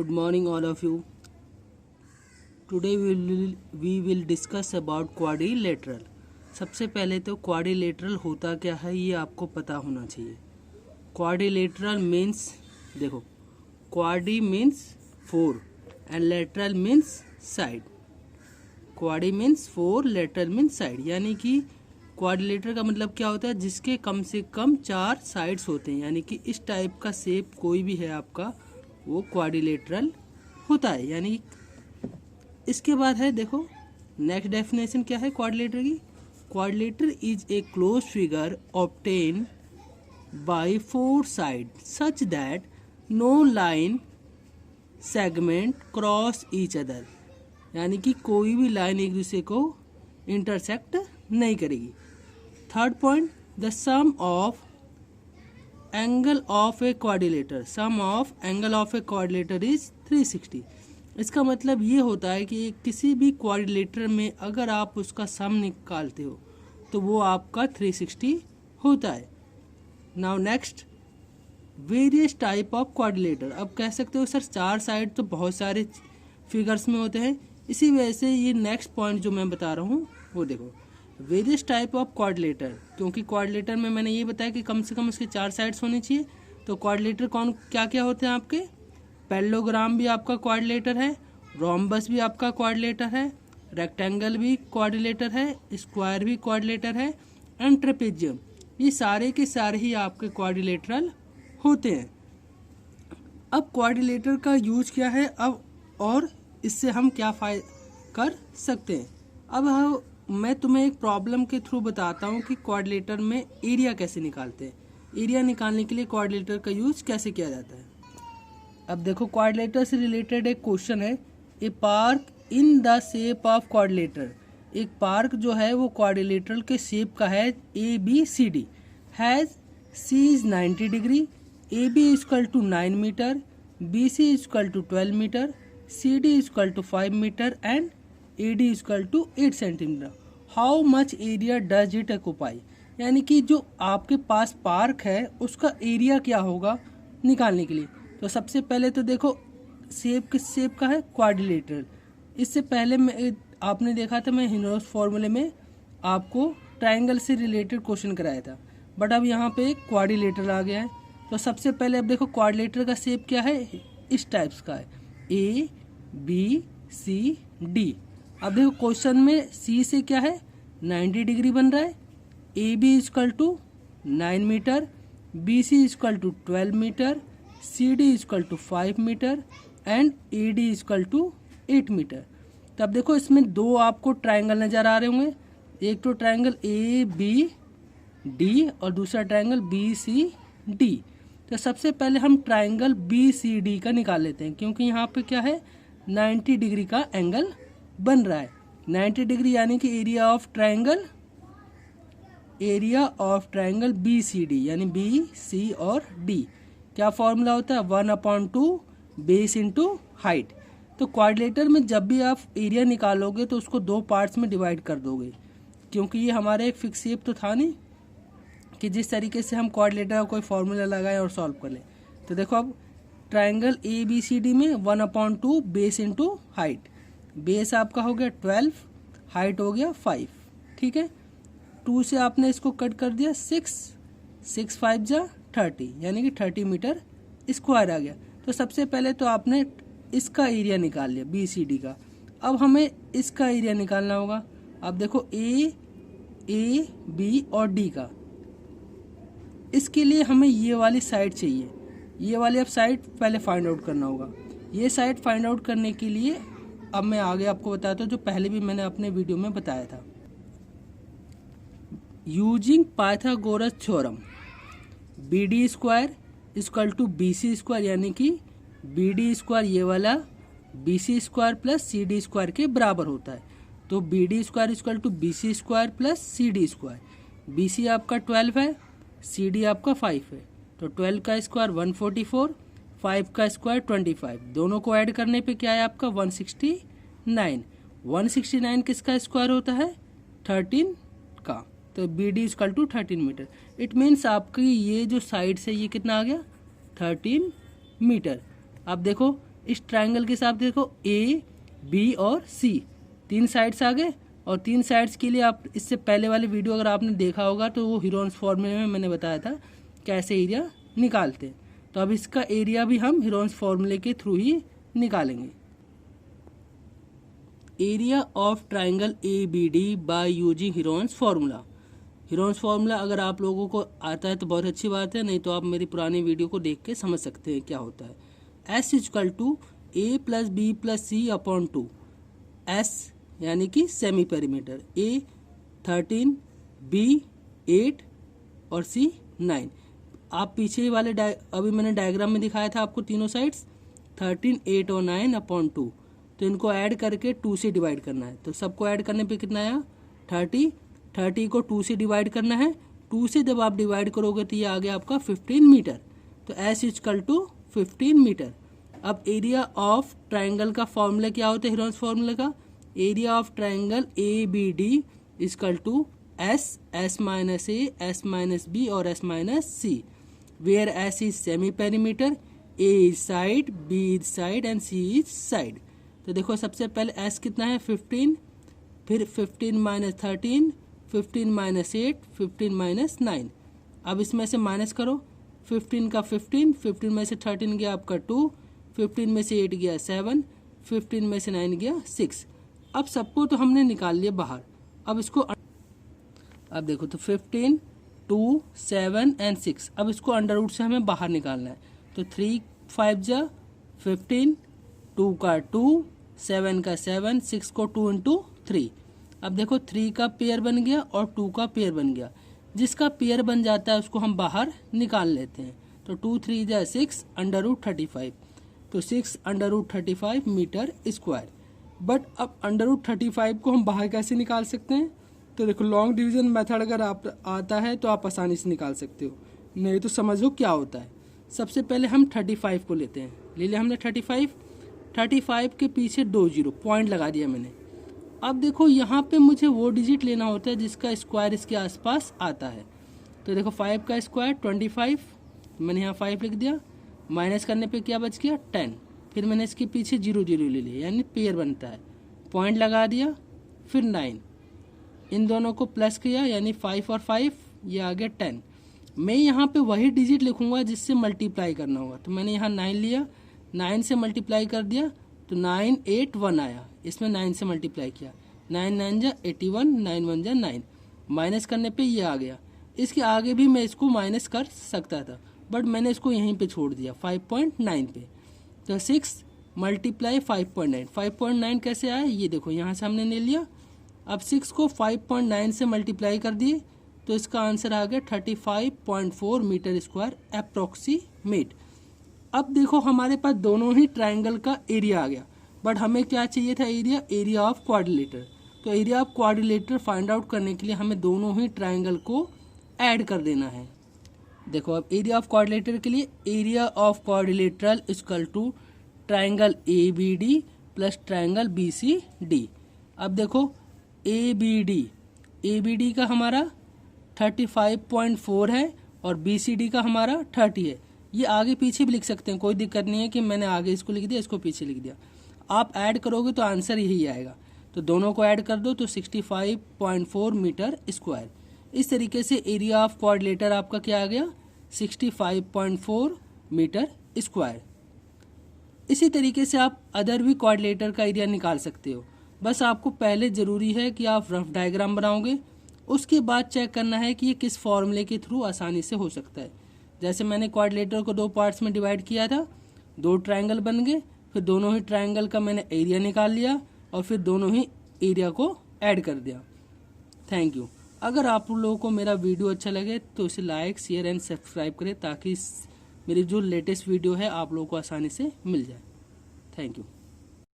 Good morning all of you. Today we will discuss about quadrilateral. सबसे पहले तो quadrilateral होता क्या है ये आपको पता होना चाहिए. क्वाड्रिलेटरल मीन्स देखो, quadri means 4 and lateral means side. Quadri means 4, lateral means side. यानी कि क्वाड्रिलेटरल का मतलब क्या होता है, जिसके कम से कम 4 साइड्स होते हैं. यानी कि इस टाइप का शेप कोई भी है आपका वो क्वाड्रिलेटरल होता है. यानी इसके बाद है देखो नेक्स्ट डेफिनेशन क्या है क्वाड्रिलेटर की. Quadrilateral is a close figure obtain by 4 side such that no line segment cross each other. यानी कि कोई भी लाइन एक दूसरे को इंटरसेक्ट नहीं करेगी. Third point, the sum of angle of a quadrilateral. Sum of angle of a quadrilateral is 360. इसका मतलब ये होता है कि किसी भी क्वाड्रिलेटर में अगर आप उसका सम निकालते हो तो वो आपका 360 होता है. Now next, various type of quadrilateral. अब कह सकते हो सर 4 साइड तो बहुत सारे फिगर्स में होते हैं. इसी वजह से ये नेक्स्ट पॉइंट जो मैं बता रहा हूँ वो देखो, वेरियस टाइप ऑफ क्वाड्रिलेटर. क्योंकि क्वाड्रिलेटर में मैंने ये बताया कि कम से कम उसके 4 साइड्स होने चाहिए. तो क्वाड्रिलेटर कौन क्या क्या होते हैं आपके, पैरेललोग्राम भी आपका क्वाड्रिलेटर है, रोम्बस भी आपका क्वाड्रिलेटर है, रेक्टेंगल भी क्वाड्रिलेटर है, स्क्वायर भी क्वाड्रिलेटर है, एंड ट्रेपेजियम. ये सारे के सारे ही आपके क्वाड्रिलेटरल होते हैं. अब क्वाड्रिलेटर का यूज क्या है अब, और इससे हम क्या कर सकते हैं. अब मैं तुम्हें एक प्रॉब्लम के थ्रू बताता हूँ कि क्वाड्रिलेटर में एरिया कैसे निकालते हैं. एरिया निकालने के लिए क्वाड्रिलेटर का यूज कैसे किया जाता है. अब देखो क्वाड्रिलेटर से रिलेटेड एक क्वेश्चन है. A park in the shape of quadrilateral. एक पार्क जो है वो क्वाड्रिलेटरल के शेप का है ABCD. Has C is 90 degree, AB is equal to 9 metre, BC is equal to 12 metre, CD is equal to 5 metre and AD is equal to 8 centimetre. How much area does it occupy. यानी कि जो आपके पास park है उसका area क्या होगा निकालने के लिए. तो सबसे पहले तो देखो शेप किस शेप का है, क्वाड्रिलेटरल. इससे पहले मैं आपने देखा था मैं हेनरोथ फॉर्मूले में आपको ट्रायंगल से रिलेटेड क्वेश्चन कराया था, बट अब यहाँ पे क्वाड्रिलेटरल आ गया है. तो सबसे पहले अब देखो क्वाड्रिलेटर का शेप क्या है, इस टाइप्स का है, ABCD. अब देखो क्वेश्चन में C से क्या है 90 डिग्री बन रहा है, AB is equal to 9 metre, BC is equal to 12 metre, CD is equal to 5 metre and AD is equal to 8 metre. तब देखो इसमें 2 आपको ट्रायंगल नज़र आ रहे होंगे. एक तो ट्रायंगल ABD और दूसरा ट्रायंगल BCD. तो सबसे पहले हम ट्रायंगल BCD का निकाल लेते हैं, क्योंकि यहाँ पे क्या है 90 डिग्री का एंगल बन रहा है. 90 डिग्री यानी कि एरिया ऑफ ट्रायंगल BCD यानी BC और D. क्या फॉर्मूला होता है 1/2 बेस इंटू हाइट. तो क्वाड्रिलेटर में जब भी आप एरिया निकालोगे तो उसको 2 पार्ट्स में डिवाइड कर दोगे, क्योंकि ये हमारा एक फिक्स शेप तो था नहीं कि जिस तरीके से हम क्वाड्रिलेटर का कोई फार्मूला लगाएं और सॉल्व कर लें. तो देखो अब ट्रायंगल ABCD में 1/2 बेस इंटू हाइट. बेस आपका हो गया 12, हाइट हो गया 5. ठीक है, 2 से आपने इसको कट कर दिया 6 5 जा 30 यानी कि 30 मीटर स्क्वायर आ गया. तो सबसे पहले तो आपने इसका एरिया निकाल लिया BCD का. अब हमें इसका एरिया निकालना होगा. अब देखो A, B और D का. इसके लिए हमें ये वाली साइड चाहिए. ये वाली अब साइड पहले फाइंड आउट करना होगा. ये साइड फाइंड आउट करने के लिए अब मैं आगे आपको बताता हूँ जो पहले भी मैंने अपने वीडियो में बताया था. Using Pythagoras theorem BD square equal to BC square, यानी कि BD स्क्वायर ये वाला BC square plus CD square के बराबर होता है. तो BD square equal to BC square plus CD square. BC आपका 12 है, CD आपका 5 है. तो 12 का स्क्वायर 144, 5 का स्क्वायर 25. दोनों को ऐड करने पे क्या है आपका 169. 169 किसका स्क्वायर होता है 13 का. तो BD equal to 13 metre. It means आपकी ये जो साइड से ये कितना आ गया 13 मीटर. अब देखो इस ट्रायंगल के हिसाब से देखो ए बी और सी 3 साइड्स आ गए, और 3 साइड्स के लिए आप इससे पहले वाले वीडियो अगर आपने देखा होगा तो वो हीरोन्स फॉर्मूले में मैंने बताया था कैसे एरिया निकालते हैं। तो अब इसका एरिया भी हम हीरोन्स फॉर्मूले के थ्रू ही निकालेंगे। Area of triangle A B D by using Heron's formula. Heron's formula अगर आप लोगों को आता है तो बहुत अच्छी बात है, नहीं तो आप मेरी पुरानी वीडियो को देख के समझ सकते हैं क्या होता है। S equal to A plus B plus C upon 2। S यानी कि सेमी पेरीमीटर, ए 13, बी 8 और सी 9। आप पीछे वाले अभी मैंने डायग्राम में दिखाया था आपको तीनों साइड्स 13, 8 और 9 अपॉन 2। तो इनको ऐड करके 2 से डिवाइड करना है। तो सबको ऐड करने पे कितना आया 30 को 2 से डिवाइड करना है। 2 से जब आप डिवाइड करोगे तो ये आ गया आपका 15 मीटर। तो एस इक्वल टू 15 मीटर। अब एरिया ऑफ ट्राइंगल का फॉर्मूला क्या होता है हीरोन्स फॉर्मूला का? Area of triangle A B D equal to S minus A, S minus B और S minus C, where S is semi perimeter, A is side, B is side and C is side. तो देखो सबसे पहले S कितना है 15, फिर 15 minus 13, 15 minus 8, 15 minus 9। अब इसमें से माइनस करो, 15 का 15, 15 में से 13 गया आपका 2, 15 में से 8 गया 7, 15 में से 9 गया 6। अब सबको तो हमने निकाल लिया बाहर। अब इसको अब देखो तो 15, 2, 7 एंड 6। अब इसको अंडर रूट से हमें बाहर निकालना है। तो 3 5 जा 15, 2 का 2, 7 का 7, 6 को 2 इंटू 3। अब देखो 3 का पेयर बन गया और 2 का पेयर बन गया। जिसका पेयर बन जाता है उसको हम बाहर निकाल लेते हैं। तो 2 3 जा 6 अंडर रूट 35। तो 6 under root 35 metre square. But अब अंडर रूट 35 को हम बाहर कैसे निकाल सकते हैं? तो देखो लॉन्ग डिवीजन मेथड अगर आप आता है तो आप आसानी से निकाल सकते हो, नहीं तो समझो क्या होता है। सबसे पहले हम 35 को लेते हैं। ले लिया हमने 35 के पीछे 2 जीरो पॉइंट लगा दिया मैंने। अब देखो यहाँ पे मुझे वो डिजिट लेना होता है जिसका स्क्वायर इसके आसपास आता है। तो देखो 5 का स्क्वायर 25, मैंने यहाँ 5 लिख दिया। माइनस करने पे क्या बच गया 10। फिर मैंने इसके पीछे 0 0 ले लिया, यानी पेयर बनता है। पॉइंट लगा दिया, फिर 9, इन दोनों को प्लस किया यानी 5 और 5, ये आ गया 10। मैं यहाँ पे वही डिजिट लिखूंगा जिससे मल्टीप्लाई करना होगा। तो मैंने यहाँ 9 लिया, 9 से मल्टीप्लाई कर दिया तो 9 8 1 आया। इसमें 9 से मल्टीप्लाई किया, 9 9 जा 81, 9 1 जा 9। माइनस करने पे ये आ गया। इसके आगे भी मैं इसको माइनस कर सकता था, बट मैंने इसको यहीं पे छोड़ दिया 5.9 पे। तो 6 मल्टीप्लाई 5.9, 5.9 कैसे आया ये देखो, यहाँ से हमने ले लिया। अब 6 को 5.9 से मल्टीप्लाई कर दिए तो इसका आंसर आ गया 35.4 मीटर स्क्वायर अप्रोक्सीमेट। अब देखो हमारे पास दोनों ही ट्राइंगल का एरिया आ गया, बट हमें क्या चाहिए था एरिया ऑफ क्वाड्रिलेटर। तो area of quadrilateral find out करने के लिए हमें दोनों ही ट्राइंगल को ऐड कर देना है। देखो अब एरिया ऑफ क्वाड्रिलेटर के लिए area of quadrilateral equal to triangle A B D plus triangle B C D. अब देखो ए बी डी का हमारा 35.4 है और बी सी डी का हमारा 30 है। ये आगे पीछे भी लिख सकते हैं, कोई दिक्कत नहीं है कि मैंने आगे इसको लिख दिया इसको पीछे लिख दिया। आप ऐड करोगे तो आंसर यही आएगा। तो दोनों को ऐड कर दो तो 65.4 मीटर स्क्वायर। इस तरीके से एरिया ऑफ क्वाड्रिलेटर आपका क्या आ गया 65.4 मीटर स्क्वायर। इसी तरीके से आप अदर भी क्वाड्रिलेटर का एरिया निकाल सकते हो। बस आपको पहले ज़रूरी है कि आप रफ डायग्राम बनाओगे, उसके बाद चेक करना है कि ये किस फॉर्मूले के थ्रू आसानी से हो सकता है। जैसे मैंने क्वाड्रिलेटर को 2 पार्ट्स में डिवाइड किया था, 2 ट्रायंगल बन गए, फिर दोनों ही ट्रायंगल का मैंने एरिया निकाल लिया और फिर दोनों ही एरिया को ऐड कर दिया। Thank you. अगर आप लोगों को मेरा वीडियो अच्छा लगे तो इसे लाइक शेयर एंड सब्सक्राइब करें ताकि मेरी जो लेटेस्ट वीडियो है आप लोगों को आसानी से मिल जाए। Thank you.